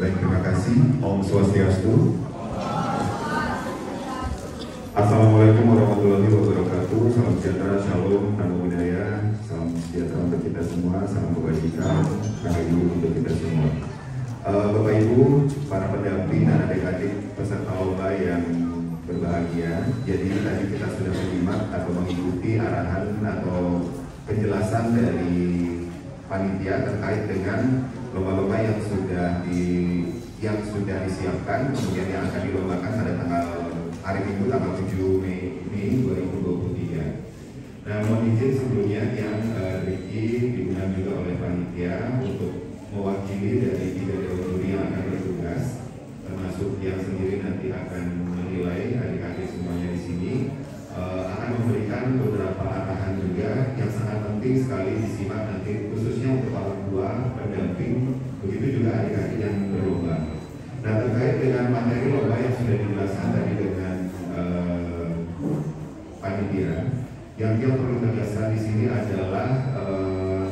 Baik, terima kasih. Om Swastiastu. Assalamualaikum warahmatullahi wabarakatuh. Salam sejahtera, shalom, namo buddhaya, salam sejahtera untuk kita semua, salam kebajikan, rahayu untuk kita semua. Bapak Ibu, para pendamping dan adik-adik peserta lomba yang berbahagia. Jadi tadi kita sudah menyimak atau mengikuti arahan atau penjelasan dari panitia terkait dengan lomba-lomba yang sudah disiapkan, kemudian yang akan dilombakan pada hari Minggu tanggal 7 Mei 2023. Nah, mohon izin sebelumnya yang Ricky diundang juga oleh panitia untuk mewakili dari 3 dewan juri yang akan bertugas, termasuk yang sendiri nanti akan menilai adik-adik semuanya di sini, akan memberikan beberapa arahan juga yang sangat penting sekali disimak nanti, khususnya untuk orang tua, pendamping, begitu juga adik-adik yang berlomba. Nah, terkait dengan materi lomba yang sudah dijelaskan tadi dengan panitia, yang perlu tegaskan di sini adalah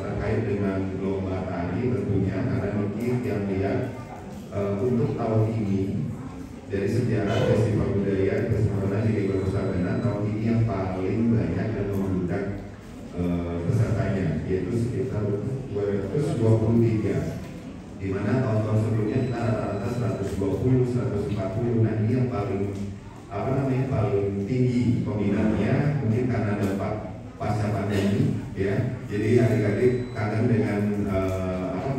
terkait dengan lomba tari tentunya, karena mungkin yang lihat untuk tahun ini dari sejarah Festival Budaya Kesempurnaan di Kebangsaan tahun ini yang paling banyak dan membludak pesertanya, yaitu sekitar 223, di mana tahun-tahun sebelumnya kita rata-rata 120, 140. Nah, ini yang paling paling tinggi peminatnya, mungkin karena dampak pasca pandemi, ya. Jadi adik-adik kangen dengan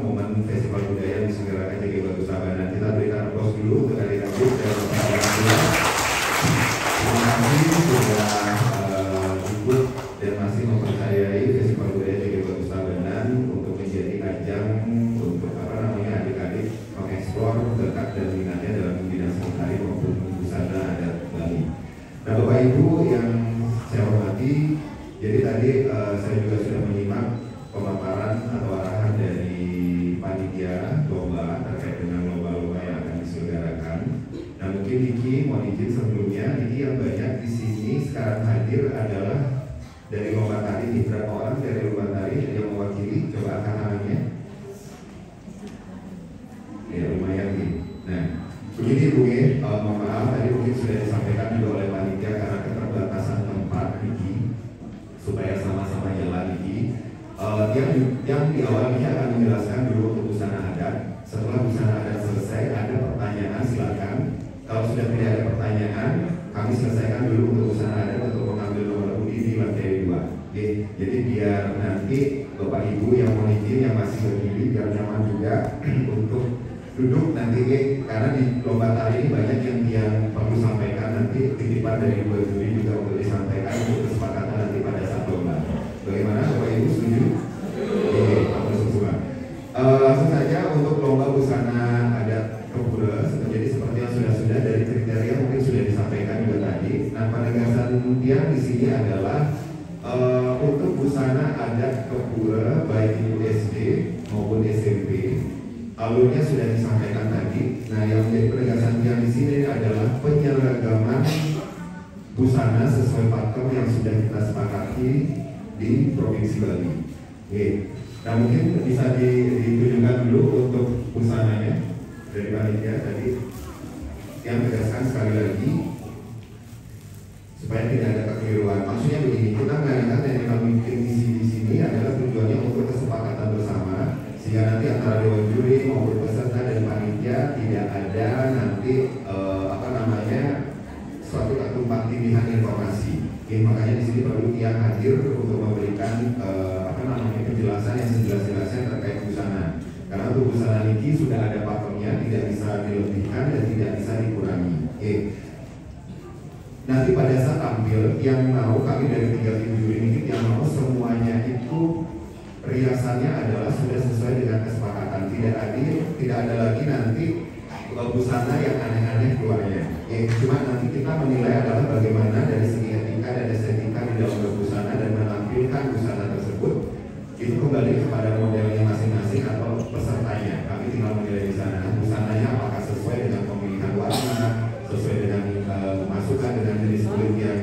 momen Festival Budaya yang diselenggarakan di Kebangsaan. Kita berikan aplaus dulu untuk adik-adik dan para pelajar. Terima kasih sudah ikut dan masih mempercayai Festival Budaya di Kebangsaan untuk menjadi ajang untuk adik-adik mengeksplor bakat dan minatnya dalam bidang seni tari maupun busana adat Bali. Nah, Bapak Ibu yang saya hormati, jadi tadi saya juga sudah menyimak pemaparan atau arahan dari panitia lomba terkait dengan lomba-lomba yang akan diselenggarakan. Nah, mungkin Niki mohon izin sebelumnya, Niki yang banyak di sini sekarang hadir adalah dari lomba tari. Berapa orang dari lomba tari yang mewakili? Coba angkat tangannya. Ya, lumayan nih. Nah, begini Bu, mohon maaf tadi mungkin sudah disampaikan juga oleh panitia karena keterbatasan tempat Niki, supaya sama-sama jalan Niki. Yang di awal ini akan menjelaskan dulu untuk busana adat. Setelah busana adat selesai, ada pertanyaan, silakan. Kalau sudah tidak ada pertanyaan, kami selesaikan dulu untuk busana adat untuk mengambil nomor undi di lantai 2. Oke, jadi biar nanti Bapak Ibu yang mau izin, yang masih berdiri, biar nyaman juga untuk duduk nanti, karena di lomba tari ini banyak yang perlu sampaikan nanti, titipan dari 2 juri juga untuk disampaikan untuk kesepakatan nanti pada saat lomba. Bagaimana Bapak Ibu, setuju? Oke, semua. Langsung saja untuk lomba busana adat Kepura, jadi seperti yang sudah dari kriteria mungkin sudah disampaikan juga tadi. Nah, penegasan yang di sini adalah untuk busana adat Kepura baik itu SD maupun SMP, alurnya sudah disampaikan tadi. Nah, yang menjadi penegasan yang di sini adalah penyeragaman busana sesuai pakem yang sudah kita sepakati di Provinsi Bali. Oke. Nah, mungkin bisa ditunjukkan dulu untuk busananya dari panitia tadi. Yang tegaskan sekali lagi supaya tidak ada kekeliruan. Maksudnya begini, kita mengadakan yang kita bikin di sini adalah tujuannya untuk kesepakatan bersama, sehingga nanti antara dewan juri maupun peserta dan panitia tidak ada nanti suatu ketumpang tindihan informasi. Makanya di sini perlu yang hadir untuk memberikan penjelasan yang sejelas-jelasnya terkait busana. Karena untuk busana Niki sudah ada pakemnya, tidak bisa dilebihkan dan tidak bisa dikurangi. Nanti pada saat tampil, yang mau kami dari 3 tim juri Niki yang mau semuanya itu riasannya adalah sudah sesuai dengan kesepakatan. Tidak ada lagi nanti busana yang aneh-aneh keluarnya. Cuma nanti kita menilai adalah bagaimana dari segi etika dan estetika di dalam berbusana dan menampilkan busana tersebut itu kembali kepada modelnya masing-masing atau pesertanya. Kami tinggal menilai di sana busananya apakah sesuai dengan pemilihan warna, sesuai dengan masukan dengan jenis kulit yang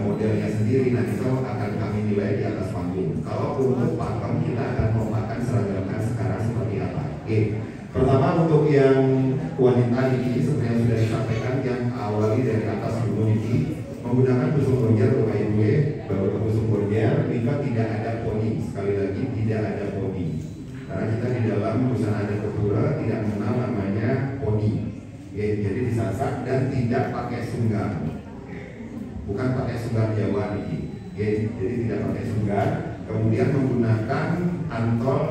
modelnya sendiri. Nah, itu akan kami nilai di atas panggung. Kalau untuk pakem kita akan memakan seragamkan sekarang seperti apa. Pertama untuk yang wanita ini seperti yang sudah disampaikan, yang awali dari atas dulu ini menggunakan busung bonjer Bapak Ibu ya, bahwa busung bonjer Nika tidak ada poni, sekali lagi tidak ada poni. Karena kita di dalam busana adat Kepura tidak mengenal namanya poni. Ya, jadi disasak dan tidak pakai sunggar, bukan pakai sunggar Jawa ini. Ya, jadi tidak pakai sunggar. Kemudian menggunakan antol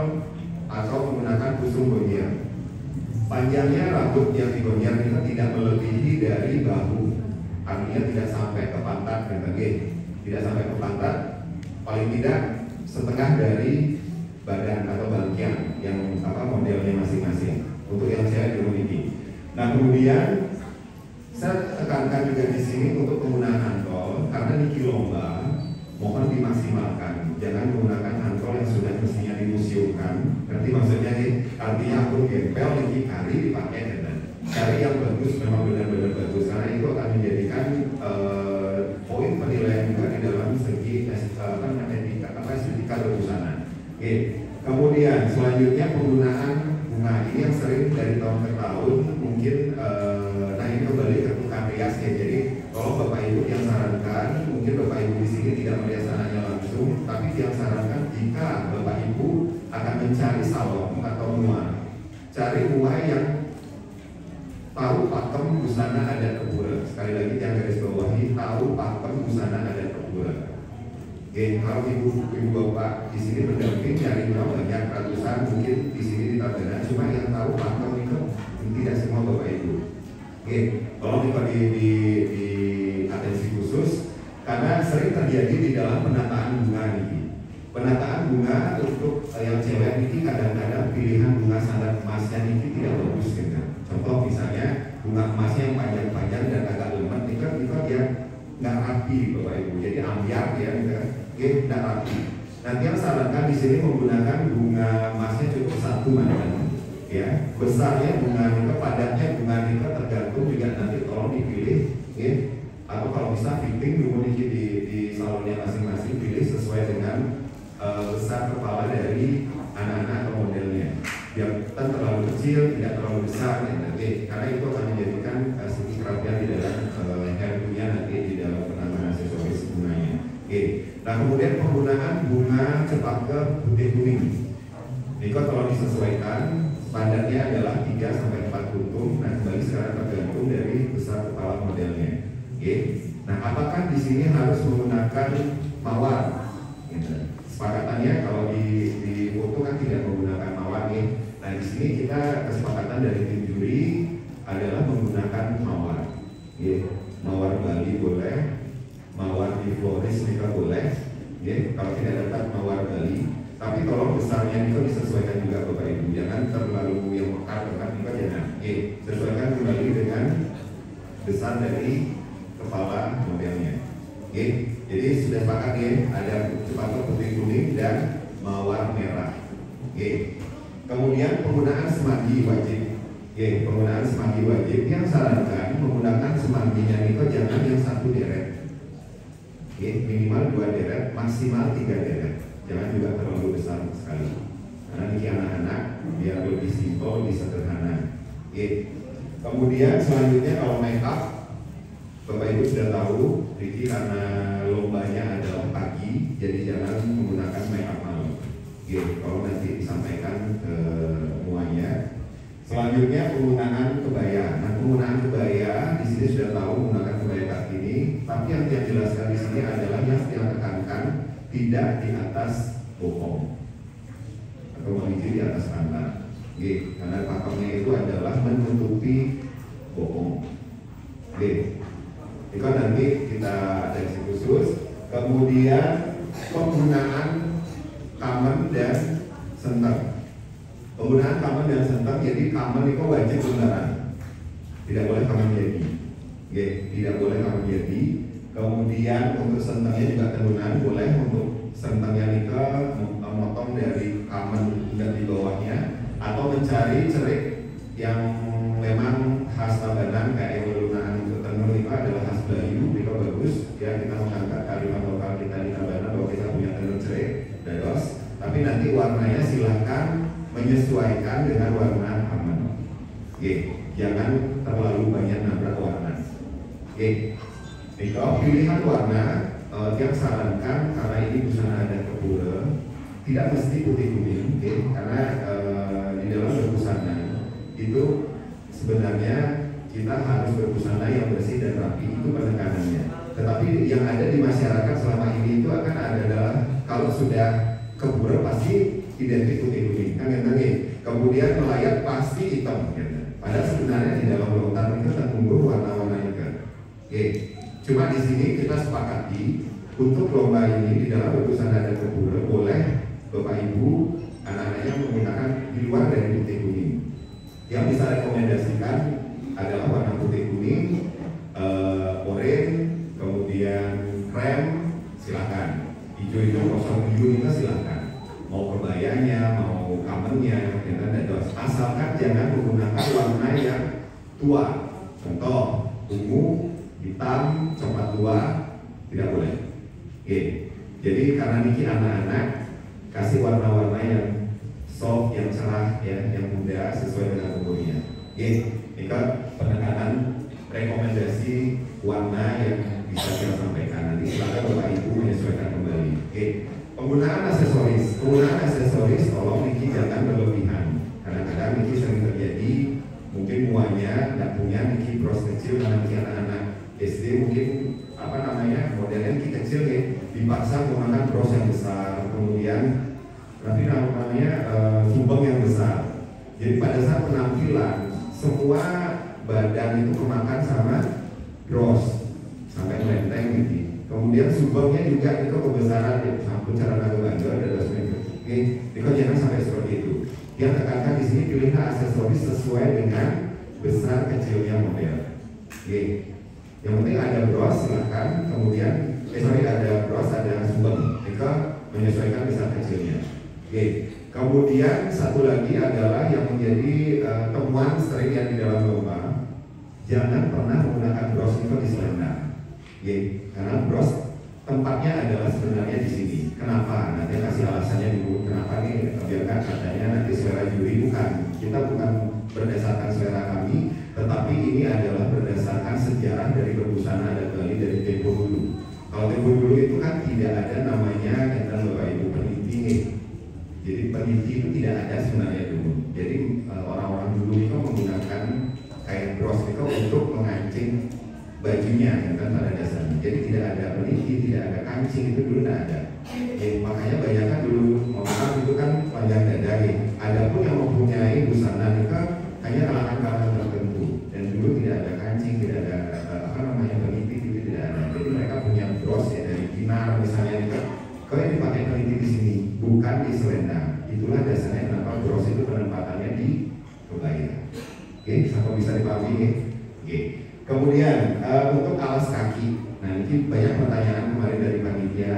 atau menggunakan busung bonjer. Panjangnya rambut yang digonjang itu tidak melebihi dari bahu, artinya tidak sampai ke pantat dan tidak sampai ke pantat, paling tidak setengah dari badan atau bagian yang modelnya masing-masing. Untuk yang saya dimiliki. Nah kemudian saya tekankan juga di sini untuk penggunaan antol, karena niki lomba mohon dimaksimalkan, jangan menggunakan antol yang sudah mestinya dimuseumkan. Nanti maksudnya nih, artinya aku gempel niki kari dipakai dan cari yang bagus, memang benar-benar bagus, karena itu akan menjadikan poin penilaian juga di dalam segi estetika berbusana. Oke. Kemudian selanjutnya penggunaan bunga ini yang sering dari tahun ke tahun mungkin nah ini kembali ke tukang rias ya. Jadi kalau Bapak Ibu yang sarankan, mungkin Bapak Ibu di sini tidak melihat sananya langsung, tapi yang sarankan jika Bapak Ibu akan mencari salon atau mua, cari mua yang tahu pakem busana adat Kepura. Sekali lagi yang garis bawahi, tahu pakem busana adat Kepura. Oke, kalau ibu bapak di sini pendamping cari banyak ratusan, mungkin di sini di Tagana, cuma yang tahu pakem itu tidak semua Bapak Ibu. Oke, tolong di atensi khusus karena sering terjadi di dalam penataan bunga ini. Penataan bunga untuk yang cewek ini kadang-kadang pilihan bunga sandal emasnya ini tidak bagus gitu. Contoh misalnya bunga emasnya yang panjang-panjang dan agak lemot, itu dia nggak rapi Bapak Ibu, jadi ambiar ya, nggak rapi. Nanti yang sarankan di sini menggunakan bunga emasnya cukup satu macam, ya. Besarnya bunga nika, padatnya bunga nika tergantung juga nanti tolong dipilih, ya. Atau kalau bisa fitting dulu di salonnya masing-masing, pilih sesuai dengan besar kepala dari anak-anak atau modelnya. Yang terlalu kecil, tidak terlalu besar, ya, nanti karena itu akan menjadikan segi kerapian di dalam hairnya nanti di dalam penambahan aksesoris bunganya. Oke. Nah kemudian penggunaan bunga cempaka putih kuning. Ini kalau disesuaikan standarnya adalah 3 sampai 4 kuntum. Nah kembali sekarang tergantung dari besar kepala modelnya. Oke. Nah apakah di sini harus menggunakan mawar? Gitu. Sepakatannya kalau di foto kan tidak menggunakan mawar nih. Nah di sini kita kesepakatan dari tim juri adalah menggunakan mawar. Ya, mawar Bali boleh, mawar di Flores juga boleh. Ya, kalau tidak dapat mawar Bali, tapi tolong besarnya itu disesuaikan juga Bapak Ibu. Jangan terlalu yang mekar juga jangan. Ya, sesuaikan kembali dengan besar dari kepala modelnya. Oke, jadi sudah sepakat ya, ada cempaka putih kuning dan mawar merah. Oke. Kemudian penggunaan semanggi wajib. Oke, penggunaan semanggi wajib yang sarankan menggunakan semangginya itu jangan yang 1 deret. Oke, minimal 2 deret, maksimal 3 deret. Jangan juga terlalu besar sekali. Karena ini anak-anak biar lebih simpel, lebih sederhana. Oke. Kemudian selanjutnya kalau make up, Bapak Ibu sudah tahu, Riki karena lombanya adalah pagi, jadi jangan menggunakan make up malam. Oke, kalau nanti disampaikan ke semuanya. Selanjutnya penggunaan kebaya. Nah, penggunaan kebaya di sini sudah tahu menggunakan kebaya Kartini, tapi yang dia jelaskan di sini adalah yang tekankan tidak di atas bokong atau memiliki di atas pantat. Oke, karena pakemnya itu adalah menutupi bokong. Oke. Itu nanti kita atensi khusus. Kemudian penggunaan kamen dan senter. Penggunaan kamen dan senter, jadi kamen itu wajib lembaran, tidak boleh kamen jadi. Oke, tidak boleh kamen jadi. Kemudian untuk senternya juga tenunan boleh, untuk senternya nika memotong dari kamen dan di bawahnya, atau mencari cerik yang memang khas Tabanan kayak lunaan untuk tenun itu adalah khas Belayu, itu bagus ya, kita mengangkat kearifan lokal kita di Tabanan bahwa kita punya tenun cerik dados, tapi nanti warnanya silahkan menyesuaikan dengan warna kamen. Jangan terlalu banyak nabrak warna. Kalau pilihan warna yang sarankan karena ini busana adat Kepura, tidak mesti putih kuning, karena di dalam berbusana itu sebenarnya kita harus berbusana yang bersih dan rapi, itu penekanannya. Tetapi yang ada di masyarakat selama ini itu akan adalah kalau sudah Kepura pasti identik putih kuning, kemudian melayat pasti hitam. Padahal sebenarnya di dalam lontar itu tertumbuh warna-warna ikan. Cuma di sini kita sepakati untuk lomba ini di dalam berbusana adat Kepura boleh Bapak Ibu anak-anaknya menggunakan di luar dari putih kuning. Yang bisa rekomendasikan adalah warna putih kuning, oranye, kemudian krem, silakan. Hijau-hijau, kosong biru itu silakan. Mau kebayanya, mau kamennya, asalkan jangan menggunakan warna yang tua. Contoh, ungu, hitam, coklat tua, tidak boleh. Jadi karena Niki anak-anak, kasih warna-warna yang soft, yang cerah, yang muda sesuai dengan umurnya. Ini kan penekanan rekomendasi warna yang bisa kita sampaikan. Nanti silakan Bapak Ibu menyesuaikan kembali. Penggunaan aksesoris tolong Niki jangan berlebihan. Kadang-kadang Niki sering terjadi mungkin muanya tidak punya Niki bros kecil karena Niki anak-anak SD mungkin modelnya Niki kecil dipaksa menggunakan bros yang besar, kemudian tapi subang yang besar. Jadi pada saat penampilan semua badan itu kemakan sama bros sampai melenteng gitu. Kemudian subangnya juga itu kebesaran sampun cara nanggung-nanggung ada dasarnya. Jangan sampai seperti itu. Yang tekankan di sini pilihlah aksesoris sesuai dengan besar kecilnya model. Yang penting ada bros silakan, kemudian ada bros, ada subang. Menyesuaikan besar kecilnya. Kemudian satu lagi adalah yang menjadi temuan sering yang di dalam lomba, jangan pernah menggunakan bros itu di selendang. Karena bros tempatnya adalah sebenarnya di sini. Kenapa? Nanti kasih alasannya dulu. Kenapa nih? Biarkan katanya nanti selera juri bukan. Kita bukan berdasarkan selera kami, tetapi ini adalah berdasarkan sejarah dari berbusana adat Bali dari tempo dulu. Kalau tempo dulu itu kan tidak ada namanya kata Bapak Ibu peniti. Jadi peniti itu tidak ada sebenarnya dulu. Jadi orang-orang dulu itu menggunakan kain bros itu untuk mengancing bajunya pada dasarnya. Jadi tidak ada peniti, tidak ada kancing, itu dulu tidak ada. Makanya banyak kan dulu maaf itu kan panjang dada. Adapun yang mempunyai busana itu hanya kalangan-kalangan tertentu dan dulu tidak ada kancing, tidak ada peniti itu tidak ada. Jadi mereka punya bros dari kinar misalnya itu. Kalau yang dipakai peniti di sini bukan di selendang. Itulah dasarnya kenapa bros itu penempatannya di kebaya. Sampai bisa dipahami. Kemudian untuk alas kaki, nah ini banyak pertanyaan kemarin dari panitia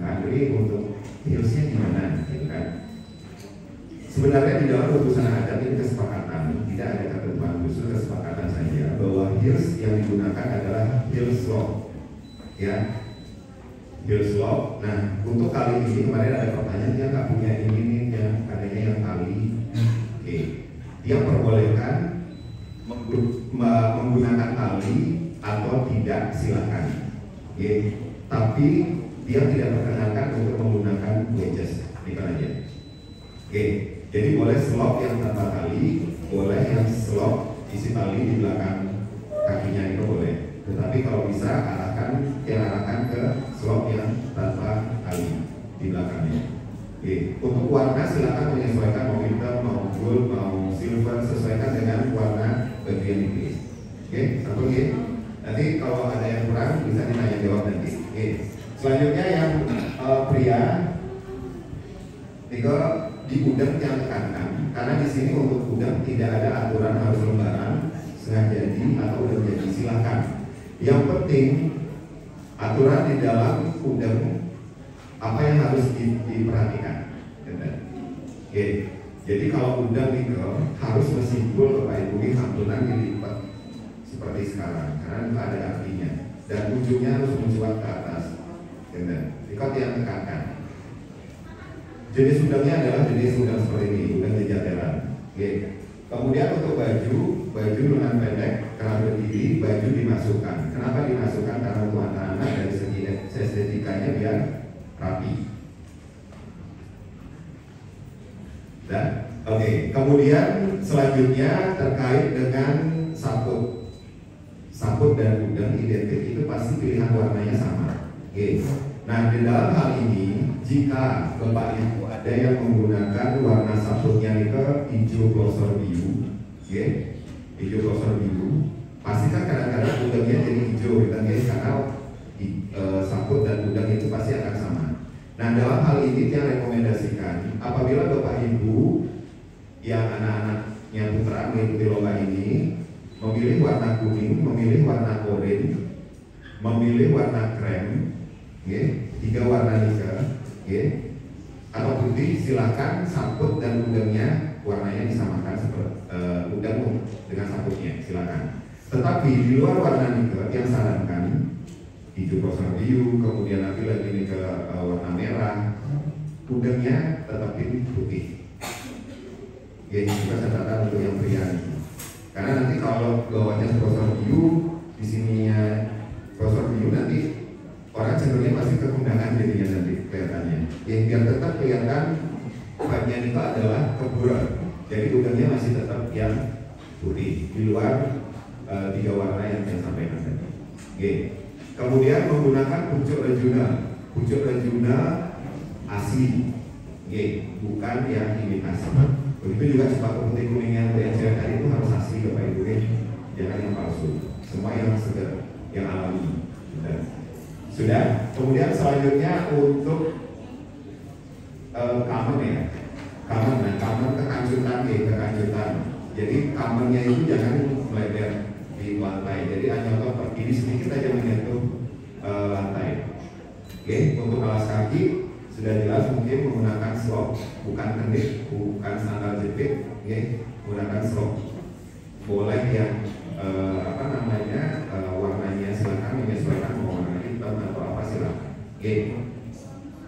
Kak Andri untuk heelsnya gimana, gitu kan? Sebenarnya di dalam berbusana adat ini kesepakatan, tidak ada ketentuan khusus, kesepakatan saja bahwa heels yang digunakan adalah heels lock, heels lock. Nah untuk kali ini kemarin ada pertanyaan dia nggak punya ini nih, yang adanya yang kali, dia perbolehkan menggunakan tali atau tidak silakan. Tapi dia tidak perkenankan untuk menggunakan wedges, aja. Jadi boleh slop yang tanpa tali, boleh yang slop isi tali di belakang kakinya itu boleh. Tetapi kalau bisa arahkan ke slop yang tanpa tali di belakangnya. Untuk warna silakan menyesuaikan mau hitam, mau gold, mau silver, sesuaikan dengan warna baju yang dipilih. Satu nanti kalau ada yang kurang bisa ditanya jawab nanti. Selanjutnya yang pria, di udang yang tekankan, karena di sini untuk udang tidak ada aturan harus lembaran, setengah jadi atau udah jadi silakan. Yang penting aturan di dalam udang apa yang harus diperhatikan. Jadi kalau udang nikel harus mesimpul Bapak Ibu ini santunan dilipat seperti sekarang, karena itu ada artinya dan ujungnya harus mencuat ke atas. Ikut yang tekankan. Jenis udangnya adalah jenis udang seperti ini, udang jajaran. Kemudian untuk baju lengan pendek, kerat berdiri, baju dimasukkan. Kenapa dimasukkan? Karena untuk anak-anak dari segi estetikanya biar rapi. Dan kemudian selanjutnya terkait dengan sabut dan udang identik, itu pasti pilihan warnanya sama. Nah, di dalam hal ini jika Bapak Ibu ada yang menggunakan warna sabutnya itu hijau glosor biru, hijau glosor biru, pasti kan kadang-kadang udangnya jadi hijau, karena sabut dan udang itu pasti akan sama. Nah, dalam hal ini dia rekomendasikan apabila Bapak Ibu yang anak-anaknya putra mengikuti lomba ini memilih warna kuning, memilih warna oranye, memilih warna krem, 3 warna nika, atau putih, silakan sabut dan udangnya warnanya disamakan seperti udang dengan sabutnya, silakan. Tetapi di luar warna nika yang sarankan hijau glosor biru, kemudian nanti lagi nika warna merah, udangnya tetap putih. Ini juga catatan untuk yang pria. Karena nanti kalau bawahnya glosor biru, di sininya glosor biru, nanti orang cenderungnya pasti kekundangan jadinya nanti kelihatannya. Yang biar tetap kelihatan bagian itu adalah keburan. Jadi udangnya masih tetap yang putih di luar 3 warna yang saya sampaikan tadi. Kemudian menggunakan pucuk rajuna asli, bukan yang imitasi. Begitu juga sepatu putih kuning yang tadi itu harus asli Bapak Ibu, jangan yang palsu. Semua yang segar, yang alami. Sudah. Kemudian selanjutnya untuk kamen ya. Kamen kekancutan. Jadi kamennya itu jangan melebar di lantai. Jadi hanya untuk berdiri sedikit aja menyentuh lantai. Untuk alas kaki sudah jelas mungkin menggunakan slop, bukan kendit, bukan sandal jepit, menggunakan slop. Boleh yang warnanya silakan menyesuaikan mau warna hitam atau apa silakan.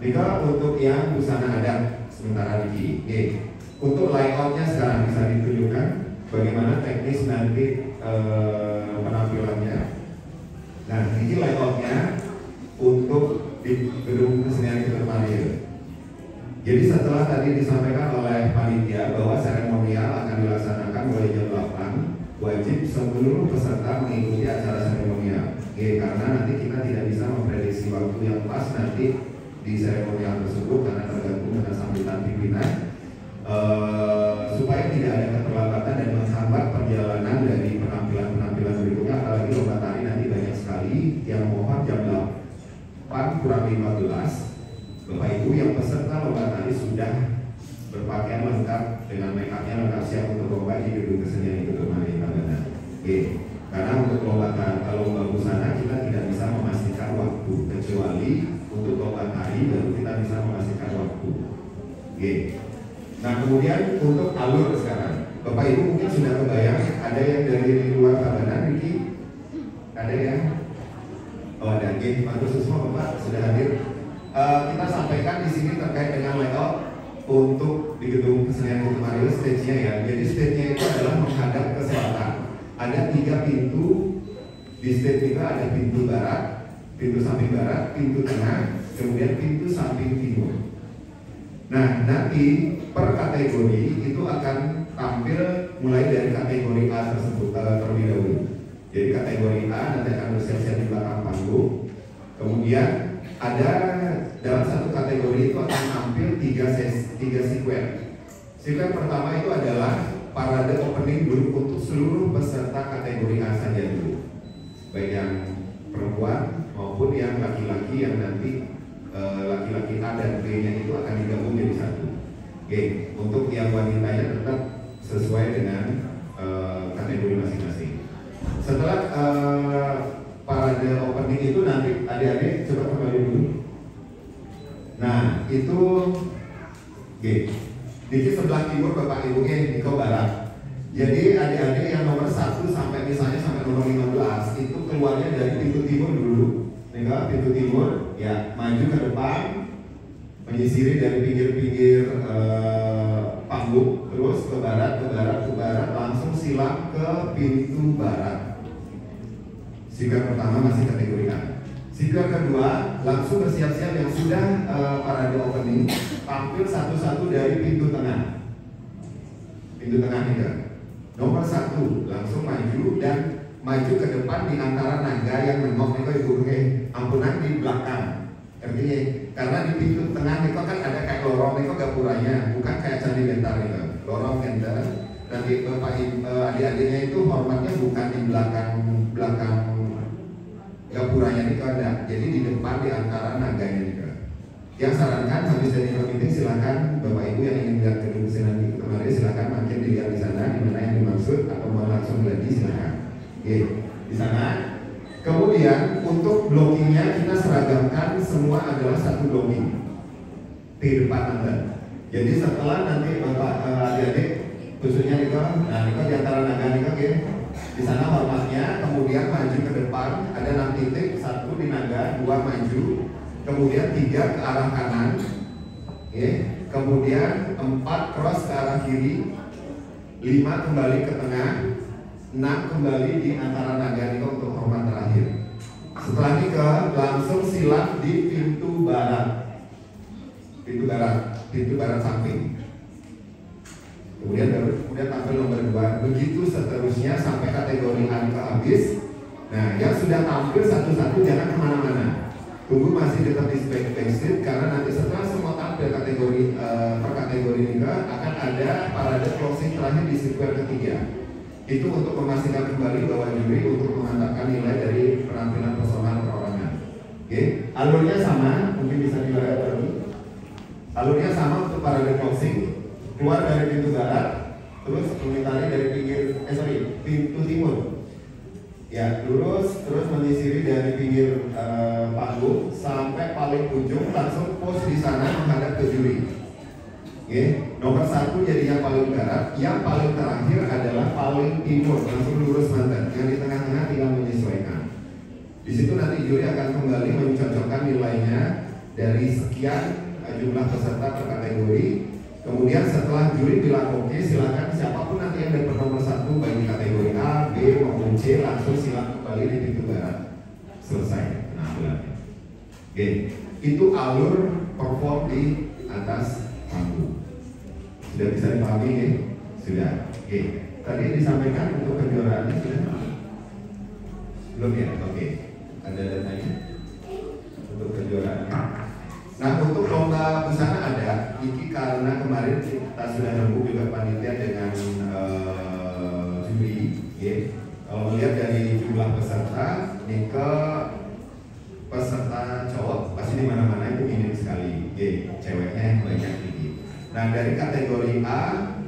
Jika untuk yang busana adat sementara Niki, untuk layoutnya sekarang bisa ditunjukkan bagaimana teknis nanti penampilannya. Nah, ini layoutnya untuk di gedung kesenian Ketermaria. Jadi setelah tadi disampaikan oleh panitia bahwa seremonial akan dilaksanakan mulai jam 8, wajib seluruh peserta mengikuti acara seremonial. Karena nanti kita tidak bisa memprediksi waktu yang pas nanti di seremonial tersebut karena tergantung dengan sambutan pimpinan. Supaya tidak ada keterlambatan dan menghambat perjalanan dari penampilan berikutnya, apalagi lomba tari nanti banyak sekali yang mohon jam 8 kurang 15 Bapak Ibu yang peserta lomba tari sudah berpakaian lengkap dengan make upnya lengkap siap untuk lomba di gedung kesenian itu Ketermaria. Karena untuk lomba busana kita tidak bisa memastikan waktu, kecuali untuk lomba tari baru kita bisa memastikan waktu. Nah, kemudian untuk alur sekarang, Bapak Ibu mungkin sudah kebayang ada yang dari luar Tabanan, Riki? Ada yang? Oh, ada. Antusiasme Bapak sudah hadir. Kita sampaikan di sini terkait dengan layout untuk di gedung kesenian Ketermaria stage-nya ya. Jadi stage-nya itu adalah menghadap ke selatan. Ada 3 pintu di stage itu, ada pintu barat, pintu samping barat, pintu tengah, kemudian pintu samping timur. Nah, nanti per kategori itu akan tampil mulai dari kategori A tersebut terlebih dahulu. Jadi kategori A nanti akan bersiap-siap di belakang panggung. Kemudian ada dalam satu kategori itu akan tampil 3 sekuen. Sekuen pertama itu adalah parade opening dulu untuk seluruh peserta kategori A saja dulu, baik yang perempuan maupun yang laki-laki yang nanti laki-laki A dan B-nya itu akan digabung jadi satu. Untuk yang wanitanya tetap sesuai dengan kategori masing-masing. Setelah parade opening itu nanti adik-adik coba kembali dulu. Nah itu di sebelah timur Bapak Ibu Niko Barat. Jadi adik-adik yang nomor 1 sampai misalnya sampai nomor 15 itu keluarnya dari pintu timur dulu. Tinggal pintu timur ya, maju ke depan, menyisiri dari pinggir-pinggir panggung, terus ke barat, silang ke pintu barat. Speaker pertama masih kategori A. Speaker kedua langsung bersiap-siap yang sudah parade opening, tampil satu-satu dari pintu tengah. Pintu tengah nih. Nomor 1 langsung maju dan maju ke depan di antara naga yang nengok nih ibu ampunan di belakang. Artinya karena di pintu tengah nih kan ada kayak lorong nih gapuranya, bukan kayak candi bentar nih, lorong gender. Nanti bapak adik-adiknya itu hormatnya bukan di belakang gapuranya nih ada, jadi di depan di antara naganya nih. Yang sarankan habis dari meeting silakan bapak ibu yang ingin lihat gedung Senandi kemarin silakan makin dilihat di sana di mana yang dimaksud atau mau langsung lagi silakan. Oke, di sana. Kemudian untuk blockingnya kita seragamkan semua adalah satu blocking di depan Anda. Jadi setelah nanti bapak adik-adik khususnya Niko, nah Niko di antara naga Niko di sana hormatnya, kemudian maju ke depan ada 6 titik, 1 di naga, 2 maju, kemudian 3 ke arah kanan, kemudian 4 cross ke arah kiri, 5 kembali ke tengah, 6 kembali di antara naga Niko untuk hormat terakhir. Setelah Niko langsung silang di pintu barat, pintu barat samping. Kemudian tampil nomor 2, begitu seterusnya sampai kategori A ke habis. Nah, yang sudah tampil satu-satu jangan kemana-mana, tunggu masih tetap di backstage karena nanti setelah semua tampil kategori per kategori ini akan ada parade closing terakhir di sirkuit ketiga. Itu untuk memastikan kembali bahwa juri untuk memantapkan nilai dari penampilan personal perorangan. Oke, alurnya sama, mungkin bisa dilihat lagi. Alurnya sama untuk parade closing. Keluar dari pintu barat, terus menitari dari pintu timur. Ya, terus menyisiri dari pinggir panggung sampai paling ujung, langsung pos di sana menghadap ke juri. Nomor 1 jadi yang paling barat, yang paling terakhir adalah paling timur, langsung lurus mantan. Yang di tengah-tengah tinggal menyesuaikan. Di situ nanti juri akan kembali mencocokkan nilainya dari sekian jumlah peserta per kategori. Kemudian setelah juri bilang oke, silakan siapapun nanti yang dapat nomor 1 baik di kategori A, B maupun C langsung silakan kembali di pintu barat. Selesai penampilannya. Oke, itu alur perform di atas panggung. Sudah bisa dipahami ya? Sudah. Oke. Tadi disampaikan untuk kejuaraannya sudah? Belum ya? Oke. Ada datanya untuk kejuaraannya. Nah, untuk lomba busana ada, ini karena kemarin kita sudah rembuk juga panitia dengan juri, Kalau melihat dari jumlah peserta, ini ke peserta cowok pasti di mana-mana itu minim sekali, ceweknya yang banyak tinggi. Nah, dari kategori A,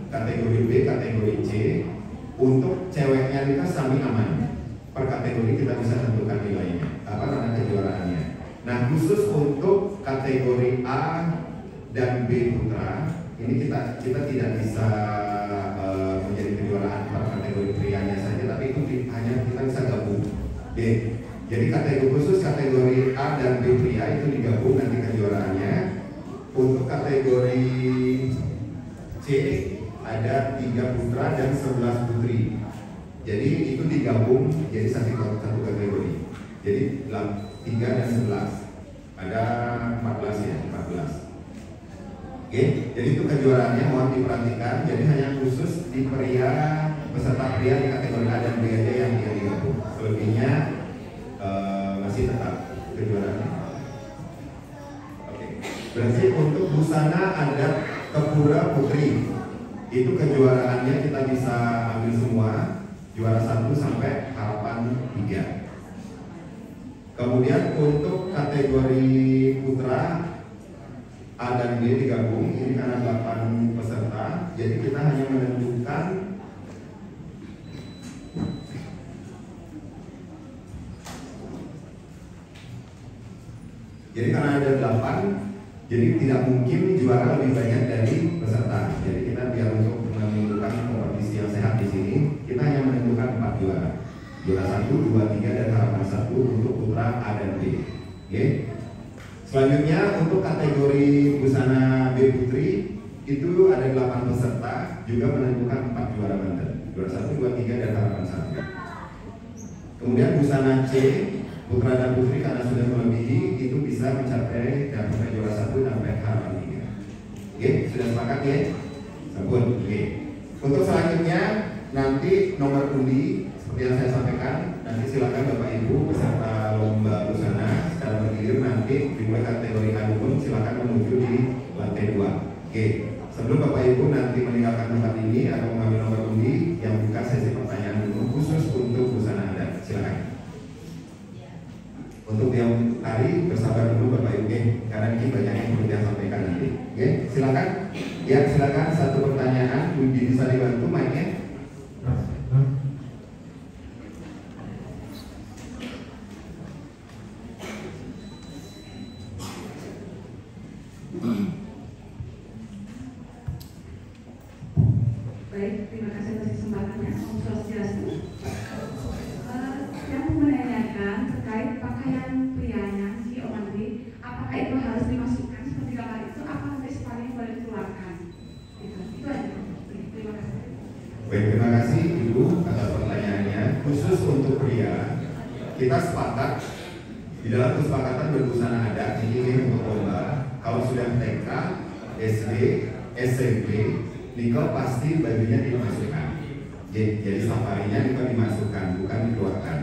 kategori B, kategori C, untuk ceweknya kita sami aman. Per kategori kita bisa tentukan nilainya, apa namanya kejuaraannya. Nah, khusus untuk kategori A dan B putra, ini kita tidak bisa menjadi kejuaraan per kategori prianya saja, tapi itu hanya kita bisa gabung. Jadi kategori khusus kategori A dan B pria itu digabung nanti kejuaraannya. Untuk kategori C ada 3 putra dan 11 putri. Jadi itu digabung jadi satu kategori. Jadi 3 dan 11 ada 14 ya, 14. Jadi itu kejuaraannya mohon diperhatikan. Jadi hanya khusus di pria, peserta pria di kategori A dan B aja yang digabung. Selebihnya masih tetap kejuaraannya. Berarti untuk busana adat Kepura Putri itu kejuaraannya kita bisa ambil semua, juara 1 sampai harapan 3. Kemudian untuk kategori putra A dan B digabung, ini karena 8 peserta, jadi kita hanya menentukan jadi karena ada 8, jadi tidak mungkin juara lebih banyak dari peserta. Jadi kita biar untuk menentukan kompetisi yang sehat di sini, kita hanya menentukan 4 juara. Juara 1, 2, 3 dan harapan 1 untuk putra A dan B. Selanjutnya untuk kategori busana B putri itu ada 8 peserta juga menentukan 4 juara banten. Juara 1, 2, 3 dan harapan 1. Kemudian busana C, putra dan putri karena sudah melebihi itu bisa mencapai dan sampai juara 1 sampai harapan 3. Oke, sudah sepakat ya? Sabun. Oke. Untuk selanjutnya nanti nomor undi seperti yang saya sampaikan, nanti silakan Bapak Ibu peserta lomba busana secara bergilir nanti dimulai kategori alumni silakan menuju di lantai 2. Oke. Sebelum Bapak Ibu nanti meninggalkan tempat ini atau mengambil nomor undi, yang buka sesi pertanyaan dulu khusus untuk busana adat. Silakan. Untuk yang tari bersabar dulu Bapak Ibu, karena ini banyak yang perlu saya sampaikan nanti. Oke, silakan. Ya, silakan satu pertanyaan, bisa dibantu mic-nya. Baik, terima kasih atas kesempatannya. Om Swastiastu. Saya mau menanyakan terkait pakaian prianya si Om Andri, apakah itu harus dimasukkan seperti gambar itu, apa nanti sepaling boleh dikeluarkan? Itu aja. Terima kasih. Baik, terima kasih Ibu atas pertanyaannya. Khusus untuk pria, kita sepakat di dalam kesepakatan berbusana adat ini untuk lomba. Kalau sudah TK, SD, SMP, Niko pasti bajunya dimasukkan. Jadi safarinya Niko dimasukkan, bukan dikeluarkan.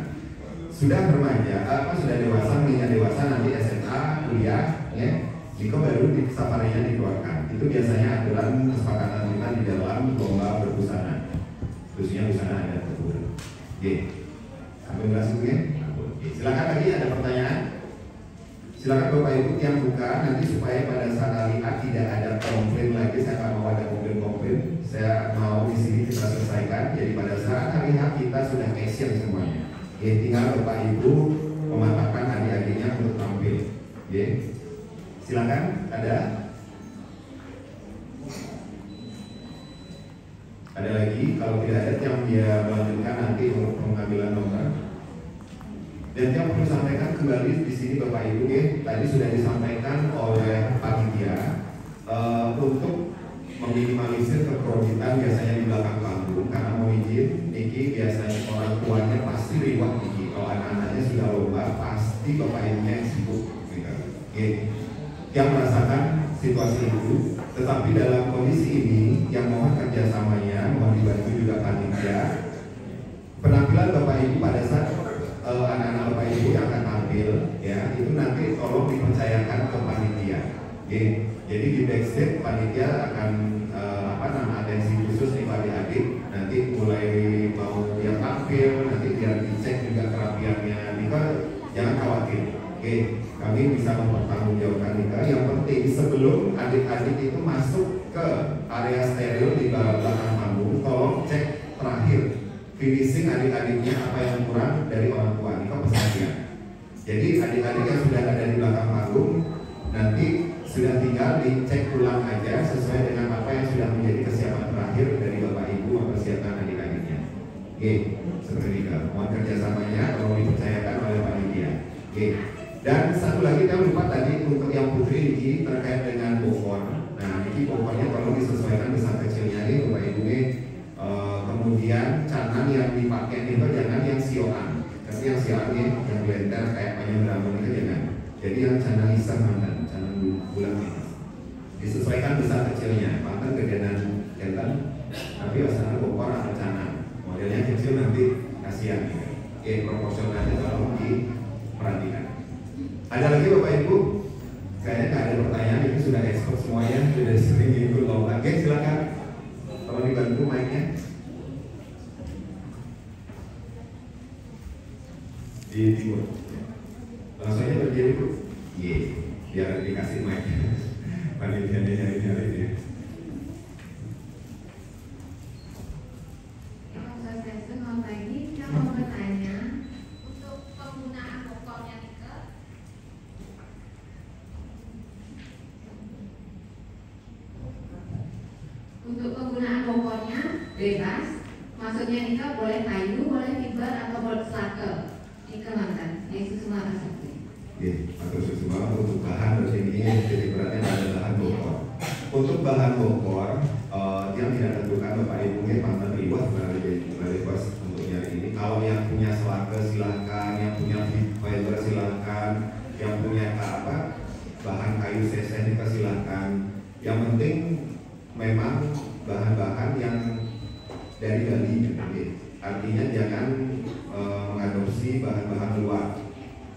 Sudah bermaja, sudah dewasa, mengingat dewasa nanti SMA, kuliah, ya, Niko baru di safarinya dikeluarkan. Itu biasanya aturan kesepakatan kita di dalam lomba berbusana, khususnya busana adat tersebut. Oke, sampai jelas ya? Oke, silakan lagi ada pertanyaan. Silakan Bapak Ibu yang buka nanti supaya pada saat hari A tidak ada komplain lagi. Saya nggak mau ada komplain. Saya mau di sini kita selesaikan. Jadi pada saat hari H kita sudah action semuanya. Ya, tinggal Bapak Ibu mematapkan adik-adiknya untuk tampil. Ya, silakan ada. Ada lagi. Kalau tidak ada yang dia melanjutkan nanti untuk pengambilan nomor. Dan yang perlu sampaikan kembali di sini Bapak Ibu, ya, tadi sudah disampaikan oleh panitia untuk meminimalisir kekroditan biasanya di belakang panggung karena mau izin, Niki biasanya orang tuanya pasti riwah Niki. Kalau anak-anaknya sudah lomba pasti Bapak Ibunya yang sibuk, gitu. Oke. Yang merasakan situasi itu, tetapi dalam kondisi ini yang mohon kerjasamanya, mohon dibantu juga panitia. Penampilan Bapak Ibu pada saat anak-anak Bapak Ibu yang akan tampil, ya, itu nanti tolong dipercayakan ke panitia. Jadi di backstage panitia akan atensi khusus nih Pak adik. Nanti mulai mau yang tampil, nanti biar dicek juga kerapiannya. Nika jangan khawatir. Kami bisa mempertanggungjawabkan Nika. Yang penting sebelum adik-adik itu masuk ke area steril di belakang panggung, tolong cek terakhir finishing adik-adiknya apa yang kurang dari orang tua. Ini kok pesannya. Jadi adik-adik yang sudah ada di belakang panggung nanti sudah tinggal dicek ulang aja sesuai dengan apa yang sudah menjadi kesiapan terakhir dari Bapak Ibu mempersiapkan adik-adiknya. Oke, seperti itu. Mohon kerjasamanya kalau dipercayakan oleh panitia. Oke. Dan satu lagi kita lupa tadi untuk yang putri Niki terkait dengan bokor. Nah, Niki bokornya tolong disesuaikan besar kecilnya nih Bapak Ibu nih. Kemudian canang yang dipakai itu jangan yang sioan, tapi yang sioan yang blender kayak banyak drama itu jangan. Jadi yang canang iseng mantan, canang bulan ini disesuaikan besar kecilnya. Mantan gedean jantan, tapi asalnya bokor atau canang. Modelnya kecil nanti kasihan. Oke, proporsionalnya tolong diperhatikan. Ada lagi Bapak Ibu? Kayaknya nggak ada pertanyaan, ini sudah ekspor semuanya, sudah sering ikut lomba. Oke, silakan. Tolong dibantu mic-nya. Di timur. Langsung aja berdiri Bu. Iya, biar dikasih mic. Panitianya nyari-nyari dia. Selamat pagi, saya mau bertanya untuk penggunaan bokornya Nike. Untuk penggunaan bokornya bebas, maksudnya Nike boleh kayu, boleh fiber atau boleh selaka. Nike mantan, Yesus semua seperti. Oke, atau semua untuk bahan ini jadi beratnya ada bahan bokor. Untuk bahan bokor yang tidak tentukan Bapak Ibu mantan riwah dari silahkan, yang punya fiber silahkan, yang punya bahan kayu sesen juga silahkan. Yang penting memang bahan-bahan yang dari Bali, artinya jangan mengadopsi bahan-bahan luar.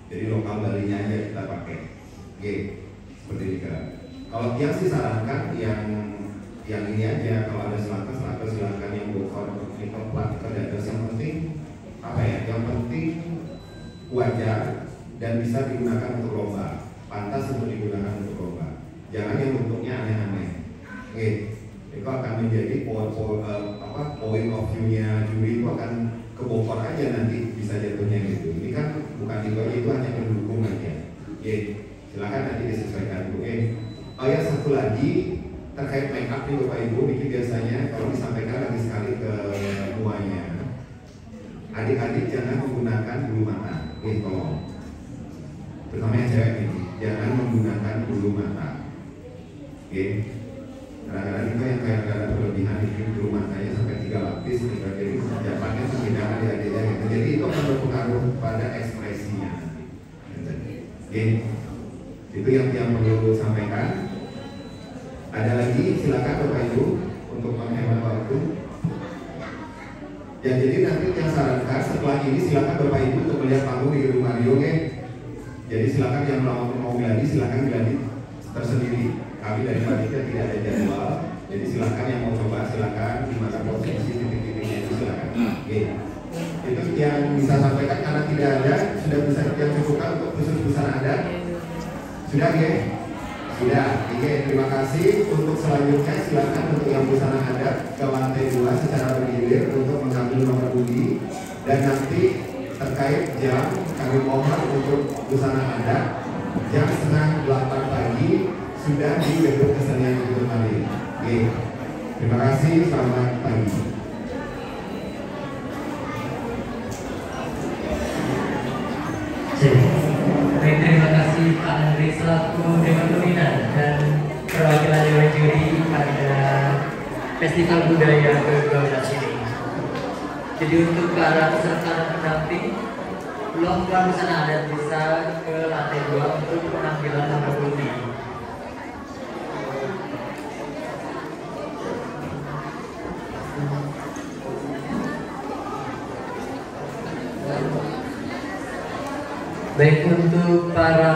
Jadi lokal Balinya aja kita pakai. Oke, seperti ini kan. Kalau tiang sih sarankan yang ini aja, kalau ada selangkah silahkan, yang bokor nikel plat kedadas, yang penting yang penting wajar dan bisa digunakan untuk lomba, pantas untuk digunakan untuk lomba. Jangan yang bentuknya aneh-aneh. Oke, itu akan menjadi point of view-nya juri, itu akan kebokor aja nanti bisa jatuhnya gitu. Ini kan bukan itu hanya pendukung aja. Oke, silahkan nanti disesuaikan dulu. Yang satu lagi terkait make up nih Bapak Ibu, ini biasanya kalau disampaikan lagi sekali ke semuanya, adik-adik jangan menggunakan bulu mata, tolong. Terutama yang cewek ini, jangan menggunakan bulu mata. Kadang-kadang itu yang kadang-kadang berlebihan itu bulu matanya sampai 3 lapis, jadi jawabannya tidak adik-adiknya gitu. Jadi itu akan berpengaruh pada ekspresinya. Itu yang perlu sampaikan. Ada lagi, silakan Bapak Ibu untuk menghemat waktu. Ya, jadi nanti yang sarankan setelah ini silakan Bapak Ibu untuk melihat panggung di gedung Mario, Jadi silakan yang mau gladi silakan gladi tersendiri. Kami dari panitia tidak ada jadwal. Jadi silakan yang mau coba silakan di mana posisi titik-titiknya itu silakan. Itu yang bisa sampaikan karena tidak ada, sudah bisa yang cukupkan untuk khusus busana adat. Sudah Sudah, terima kasih. Untuk selanjutnya silakan untuk yang busana adat ke lantai 2 secara bergilir untuk mengambil nomor undi. Dan nanti terkait jam, kami mohon untuk busana adat jam 7:30 pagi sudah di gedung kesenian Gedung Mario. Terima kasih, selamat pagi. Terima kasih Pak Andri selaku Dewan Pembina dan perwakilan Dewan Juri pada Festival Budaya ke-12 ini. Jadi untuk para peserta dan pendamping, lomba busana adat bisa ke lantai 2 untuk penampilan nomor undi. Baik, untuk para